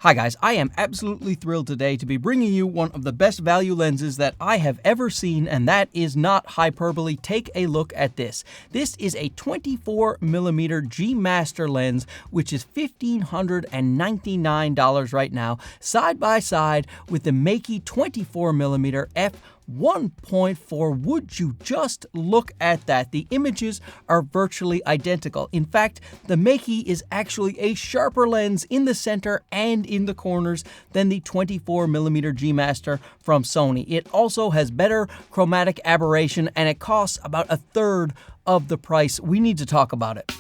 Hi guys, I am absolutely thrilled today to be bringing you one of the best value lenses that I have ever seen, and that is not hyperbole. Take a look at this. This is a 24mm G Master lens, which is $1,599 right now, side by side with the Meike 24mm f1.4. Would you just look at that? The images are virtually identical. In fact, the Meike is actually a sharper lens in the center and in the corners than the 24mm G Master from Sony. It also has better chromatic aberration, and it costs about a third of the price. We need to talk about it.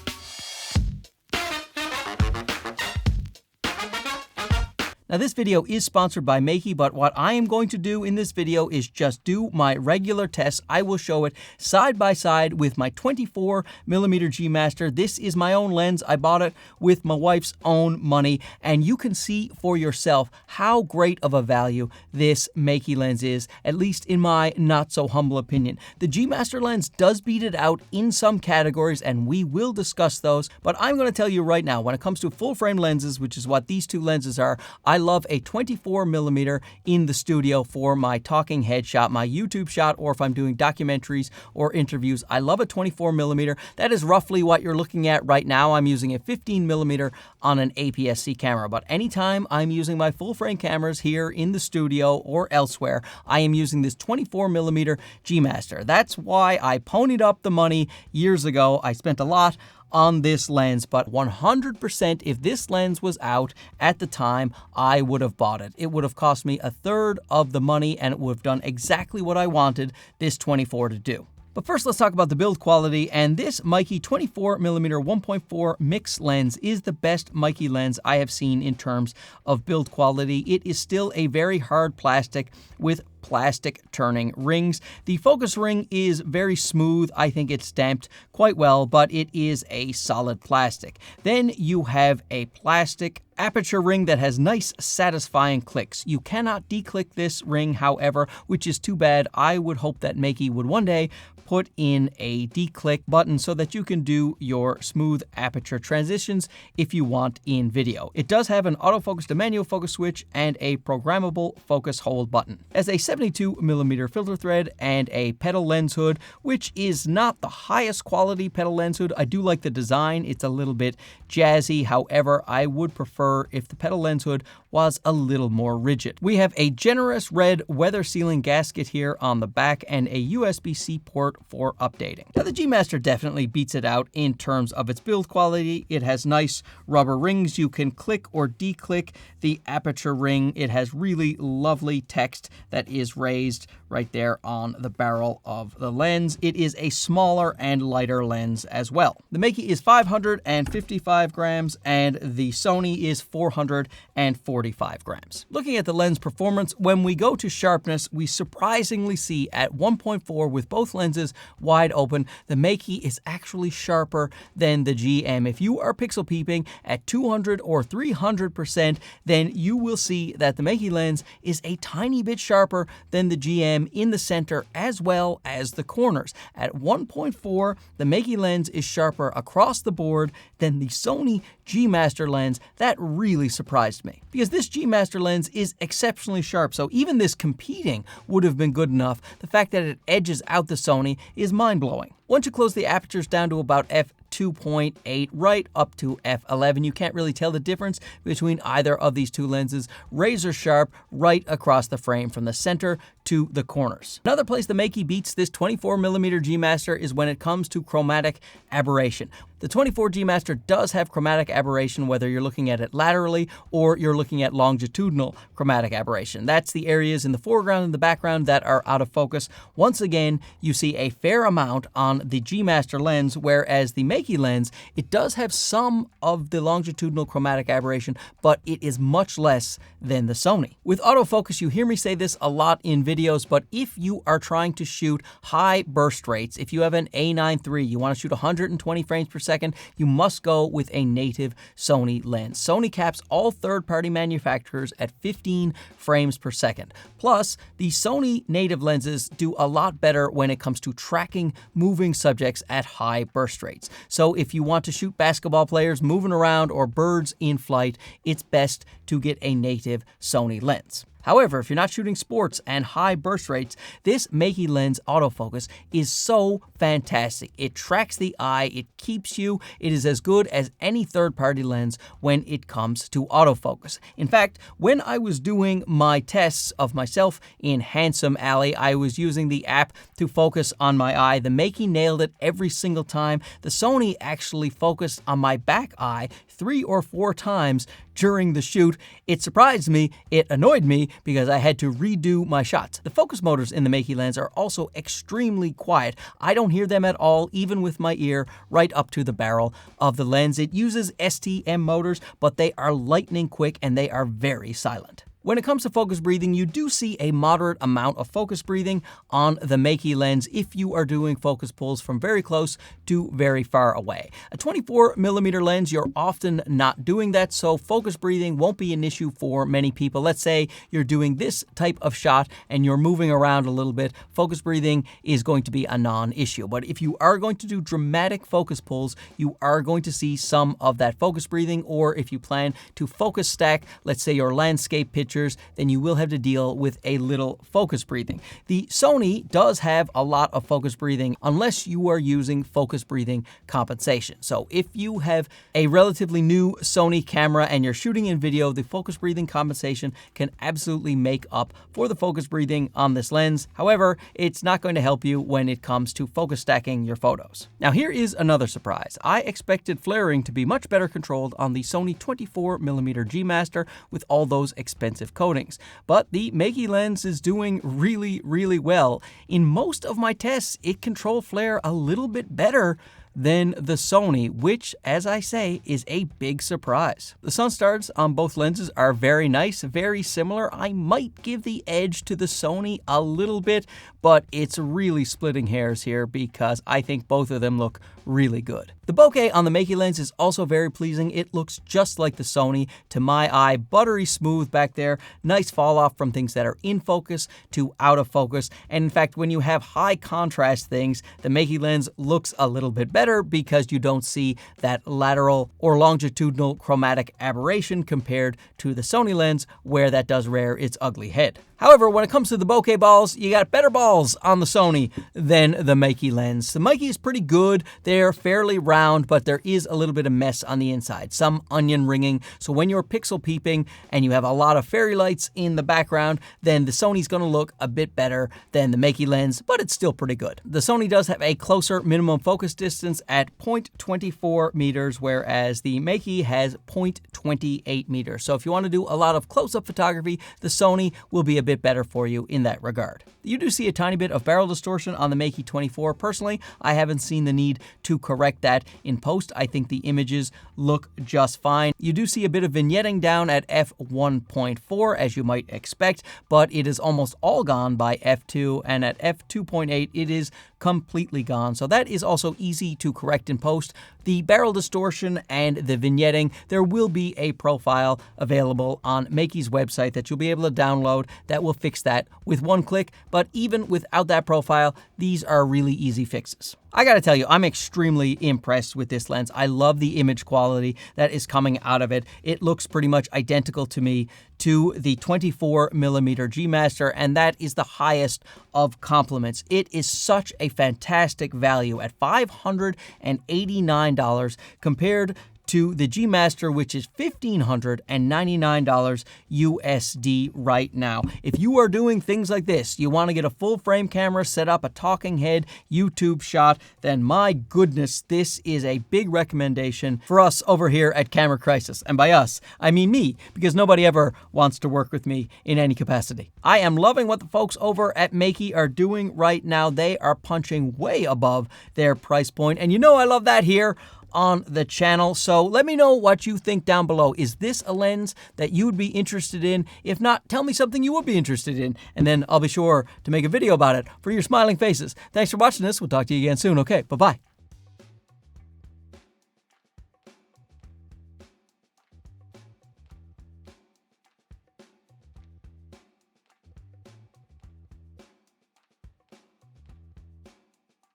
Now, this video is sponsored by Meike, but what I am going to do in this video is just do my regular tests. I will show it side by side with my 24mm G Master. This is my own lens. I bought it with my wife's own money, and you can see for yourself how great of a value this Meike lens is, at least in my not so humble opinion. The G Master lens does beat it out in some categories, and we will discuss those, but I'm going to tell you right now, when it comes to full frame lenses, which is what these two lenses are, I love a 24mm in the studio for my talking head shot, my YouTube shot, or if I'm doing documentaries or interviews. I love a 24mm. That is roughly what you're looking at right now. I'm using a 15mm on an APS-C camera, but anytime I'm using my full frame cameras here in the studio or elsewhere, I am using this 24mm G Master. That's why I ponied up the money years ago. I spent a lot on this lens, but 100% if this lens was out at the time, I would have bought it. It would have cost me a third of the money, and it would have done exactly what I wanted this 24 to do. But first, let's talk about the build quality, and this Meike 24mm 1.4 mix lens is the best Meike lens I have seen in terms of build quality. It is still a very hard plastic with plastic turning rings. The focus ring is very smooth. I think it's stamped quite well, but it is a solid plastic. Then you have a plastic aperture ring that has nice, satisfying clicks. You cannot declick this ring, however, which is too bad. I would hope that Meike would one day put in a declick button so that you can do your smooth aperture transitions if you want in video. It does have an autofocus to manual focus switch and a programmable focus hold button. As a 72mm filter thread and a petal lens hood, which is not the highest quality petal lens hood. I do like the design. It's a little bit jazzy. However, I would prefer if the petal lens hood was a little more rigid. We have a generous red weather sealing gasket here on the back and a USB-C port for updating. Now, the G Master definitely beats it out in terms of its build quality. It has nice rubber rings. You can click or declick the aperture ring. It has really lovely text that is raised right there on the barrel of the lens. It is a smaller and lighter lens as well. The Meike is 555 grams and the Sony is 445 grams. Looking at the lens performance, when we go to sharpness, we surprisingly see at 1.4 with both lenses wide open, the Meike is actually sharper than the GM. If you are pixel peeping at 200 or 300%, then you will see that the Meike lens is a tiny bit sharper than the GM in the center as well as the corners. At 1.4, the Meike lens is sharper across the board than the Sony G Master lens. That really surprised me because this G Master lens is exceptionally sharp, so even this competing would have been good enough. The fact that it edges out the Sony is mind-blowing. Once you close the apertures down to about f2.8 right up to f11, you can't really tell the difference between either of these two lenses. Razor sharp right across the frame from the center to the corners. Another place the Meike beats this 24mm G Master is when it comes to chromatic aberration. The 24 G Master does have chromatic aberration, whether you're looking at it laterally or you're looking at longitudinal chromatic aberration. That's the areas in the foreground and the background that are out of focus. Once again, you see a fair amount on the G Master lens, whereas the Meike lens, it does have some of the longitudinal chromatic aberration, but it is much less than the Sony. With autofocus, you hear me say this a lot in videos, videos, but if you are trying to shoot high burst rates, if you have an A9 III, you want to shoot 120 frames per second, you must go with a native Sony lens. Sony caps all third-party manufacturers at 15 frames per second. Plus, the Sony native lenses do a lot better when it comes to tracking moving subjects at high burst rates. So if you want to shoot basketball players moving around or birds in flight, it's best to get a native Sony lens. However, if you're not shooting sports and high burst rates, this Meike lens autofocus is so fantastic. It tracks the eye, it keeps you, it is as good as any third-party lens when it comes to autofocus. In fact, when I was doing my tests of myself in Handsome Alley, I was using the app to focus on my eye. The Meike nailed it every single time. The Sony actually focused on my back eye 3 or 4 times during the shoot. It surprised me, it annoyed me, because I had to redo my shots. The focus motors in the Meike lens are also extremely quiet. I don't hear them at all, even with my ear right up to the barrel of the lens. It uses STM motors, but they are lightning quick and they are very silent. When it comes to focus breathing, you do see a moderate amount of focus breathing on the Meike lens if you are doing focus pulls from very close to very far away. A 24mm lens, you're often not doing that, so focus breathing won't be an issue for many people. Let's say you're doing this type of shot and you're moving around a little bit, focus breathing is going to be a non-issue. But if you are going to do dramatic focus pulls, you are going to see some of that focus breathing, or if you plan to focus stack, let's say your landscape picture, then you will have to deal with a little focus breathing. The Sony does have a lot of focus breathing unless you are using focus breathing compensation. So if you have a relatively new Sony camera and you're shooting in video, the focus breathing compensation can absolutely make up for the focus breathing on this lens. However, it's not going to help you when it comes to focus stacking your photos. Now here is another surprise. I expected flaring to be much better controlled on the Sony 24mm G Master with all those expensive coatings, but the Meike lens is doing really well. In most of my tests, it controlled flare a little bit better than the Sony, which, as I say, is a big surprise. The Sunstars on both lenses are very nice, very similar. I might give the edge to the Sony a little bit, but it's really splitting hairs here because I think both of them look really good. The bokeh on the Meike lens is also very pleasing. It looks just like the Sony to my eye, buttery smooth back there, nice fall off from things that are in focus to out of focus. And in fact, when you have high contrast things, the Meike lens looks a little bit better because you don't see that lateral or longitudinal chromatic aberration compared to the Sony lens, where that does rear its ugly head. However, when it comes to the bokeh balls, you got better balls on the Sony than the Meike lens. The Meike is pretty good. They're fairly round, but there is a little bit of mess on the inside, some onion ringing. So when you're pixel peeping and you have a lot of fairy lights in the background, then the Sony's going to look a bit better than the Meike lens, but it's still pretty good. The Sony does have a closer minimum focus distance at 0.24 meters, whereas the Meike has 0.28 meters. So if you want to do a lot of close-up photography, the Sony will be a bit better for you in that regard. You do see a tiny bit of barrel distortion on the Meike 24. Personally, I haven't seen the need to correct that in post. I think the images look just fine. You do see a bit of vignetting down at f1.4, as you might expect, but it is almost all gone by f2, and at f2.8 it is completely gone. So that is also easy to correct in post. The barrel distortion and the vignetting, there will be a profile available on Meike's website that you'll be able to download that will fix that with one click. But even without that profile, these are really easy fixes. I gotta tell you, I'm extremely impressed with this lens. I love the image quality that is coming out of it. It looks pretty much identical to me to the 24mm G Master, and that is the highest of compliments. It is such a fantastic value at $589 compared to the G Master, which is $1,599 USD right now. If you are doing things like this, you want to get a full frame camera, set up a talking head YouTube shot, then my goodness, this is a big recommendation for us over here at Camera Crisis. And by us, I mean me, because nobody ever wants to work with me in any capacity. I am loving what the folks over at Meike are doing right now. They are punching way above their price point. And you know I love that here on the channel. So let me know what you think down below. Is this a lens that you would be interested in? If not, tell me something you would be interested in, and then I'll be sure to make a video about it for your smiling faces. Thanks for watching this. We'll talk to you again soon. Okay, bye-bye.